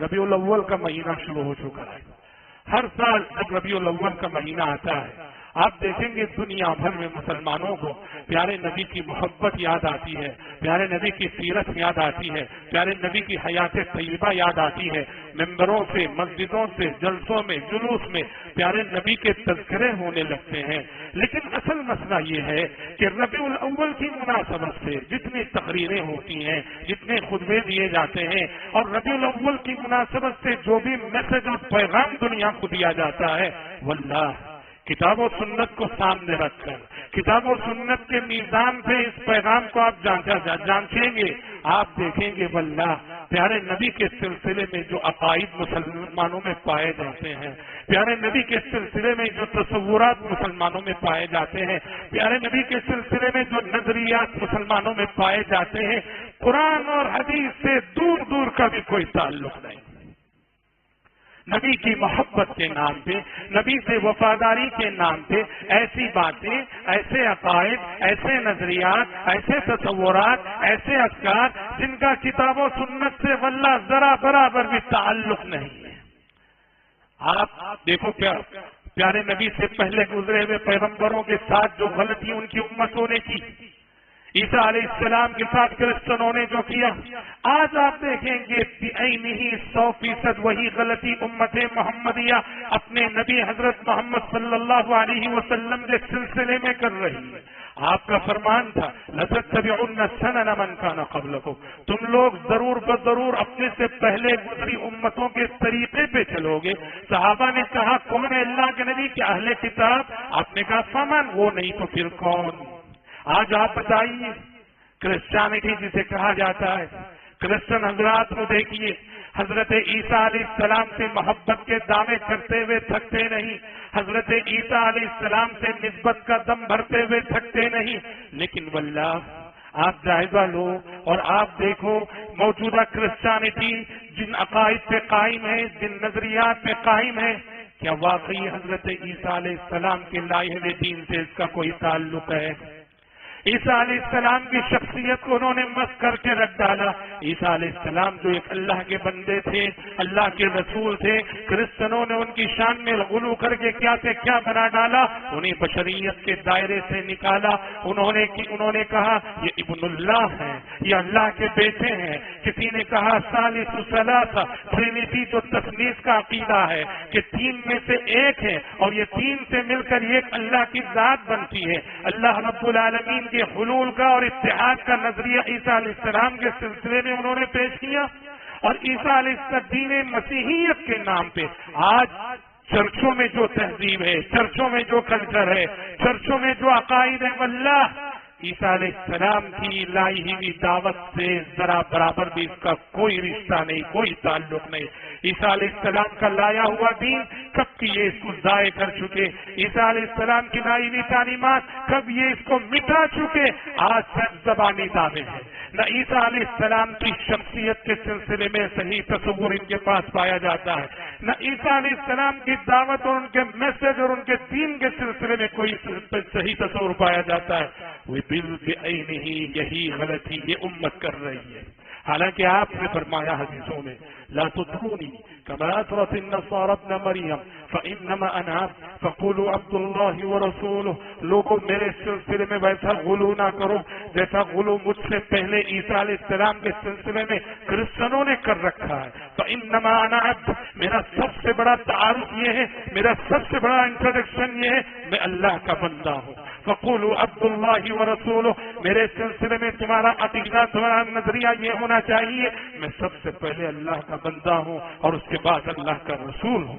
ربیع الاول کا مہینہ شروع ہو چکا ہے. ہر سال جب ربیع الاول کا مہینہ آتا ہے آپ دیکھیں گے دنیا بھر میں مسلمانوں کو پیارے نبی کی محبت یاد آتی ہے، پیارے نبی کی سیرت یاد آتی ہے، پیارے نبی کی حیات طیبہ یاد آتی ہے. ممبروں سے، مسجدوں سے، جلسوں میں، جلوس میں پیارے نبی کے تذکرے ہونے لگتے ہیں. لیکن اصل مسئلہ یہ ہے کہ ربیع الاول کی مناسبت سے جتنی تقریریں ہوتی ہیں، جتنے خطبے دیے جاتے ہیں، اور ربیع الاول کی مناسبت سے جو بھی میسج اور پیغام دنیا کو دیا جاتا ہے، واللہ کتاب و سنت کو سامنے رکھ کر کتاب و سنت کے میزان سے اس پیغام کو آپ جانچیں گے، آپ دیکھیں گے واللہ پیارے نبی کے سلسلے میں جو عقائد مسلمانوں میں پائے جاتے ہیں، پیارے نبی کے سلسلے میں جو تصورات مسلمانوں میں پائے جاتے ہیں، پیارے نبی کے سلسلے میں جو نظریات مسلمانوں میں پائے جاتے ہیں، قرآن اور حدیث سے دور دور کا بھی کوئی تعلق نہیں. نبی کی محبت کے نام پہ، نبی سے وفاداری کے نام پہ ایسی باتیں، ایسے عقائد، ایسے نظریات، ایسے تصورات، ایسے افکار جن کا کتاب و سنت سے واللہ ذرا برابر بھی تعلق نہیں ہے. آپ دیکھو پیارے نبی سے پہلے گزرے ہوئے پیغمبروں کے ساتھ جو غلطی ان کی امتوں نے کی، عیسیٰ علیہ السلام کے ساتھ کرسچنوں نے جو کیا، آج آپ دیکھیں گے بعینہ 100% وہی غلطی امت محمدیہ اپنے نبی حضرت محمد صلی اللہ علیہ وسلم کے سلسلے میں کر رہی ہے. آپ کا فرمان تھا لَتَتَّبِعُنَّ سَنَنَ مَنْ كَانَ قَبْلَكُمْ، تم لوگ ضرور بضرور اپنے سے پہلے گزری امتوں کے طریقے پہ چلو گے. صحابہ نے کہا کون ہے اللہ کے نبی؟ کہ اہل کتاب. آپ نے کہا فمن، وہ نہیں تو پھر کون؟ آج آپ بتائیے کرسچینٹی جسے کہا جاتا ہے، کرسچن حضرات کو دیکھیے حضرت عیسیٰ علیہ السلام سے محبت کے دعوے کرتے ہوئے تھکتے نہیں، حضرت عیسیٰ علیہ السلام سے نسبت کا دم بھرتے ہوئے تھکتے نہیں. لیکن واللہ آپ جائزہ لو اور آپ دیکھو موجودہ کرسچینٹی جن عقائد پہ قائم ہے، جن نظریات پہ قائم ہے، کیا واقعی حضرت عیسیٰ علیہ السلام کے لائے ہوئے دین سے اس کا کوئی تعلق ہے؟ عیسیٰ علیہ السلام کی شخصیت کو انہوں نے مست کر کے رکھ ڈالا. عیسیٰ علیہ السلام جو ایک اللہ کے بندے تھے، اللہ کے رسول تھے، کرسچنوں نے ان کی شان میں غلو کر کے کیا سے کیا بنا ڈالا، انہیں بشریت کے دائرے سے نکالا. انہوں نے کہا یہ ابن اللہ ہیں، یہ اللہ کے بیٹے ہیں. کسی نے کہا ثالث ثلاثہ، ٹرینٹی جو تثلیث کا عقیدہ ہے کہ تین میں سے ایک ہے اور یہ تین سے مل کر ایک اللہ کی ذات بنتی ہے. اللہ رب العالمین کے حلول کا اور اتحاد کا نظریہ عیسیٰ علیہ السلام کے سلسلے میں انہوں نے پیش کیا. اور عیسیٰ علیہ السلام دین مسیحیت کے نام پہ آج چرچوں میں جو تہذیب ہے، چرچوں میں جو کلچر ہے، چرچوں میں جو عقائد ہے، واللہ عیسیٰ علیہ السلام کی لائی ہوئی دعوت سے ذرا برابر بھی اس کا کوئی رشتہ نہیں، کوئی تعلق نہیں. عیسیٰ علیہ السلام کا لایا ہوا دین کب کی یہ اس کو ضائع کر چکے، عیسیٰ علیہ السلام کی لائی ہوئی تعلیمات کب یہ اس کو مٹا چکے. آج صرف زبانی دعوے ہیں. نہ عیسیٰ علیہ السلام کی شخصیت کے سلسلے میں صحیح تصور ان کے پاس پایا جاتا ہے، نہ عیسیٰ علیہ السلام کی دعوت اور ان کے میسج اور ان کے دین کے سلسلے میں کوئی صحیح تصور پایا جاتا ہے. وہ بالعینہ یہی غلطی یہ امت کر رہی ہے. حالانکہ آپ نے فرمایا حدیثوں میں لا تطرونی كما اطرت النصارى ابن مريم فانما انا فقولوا عبد الله ورسوله. لوگوں میرے سلسلے میں ویسا غلو نہ کرو جیسا غلو مجھ سے پہلے عیسیٰ علیہ السلام کے سلسلے میں کرسچنوں نے کر رکھا ہے. فانما انا عبد، میرا سب سے بڑا تعارف یہ ہے، میرا سب سے بڑا انٹروڈکشن یہ ہے، میں اللہ کا بندہ ہوں. فقولوا عبد اللہ ورسولہ، میرے سلسلے میں تمہارا عقیدہ، تمہارا نظریہ یہ ہونا چاہیے میں سب سے پہلے اللہ کا بندہ ہوں اور اس کے بعد اللہ کا رسول ہوں.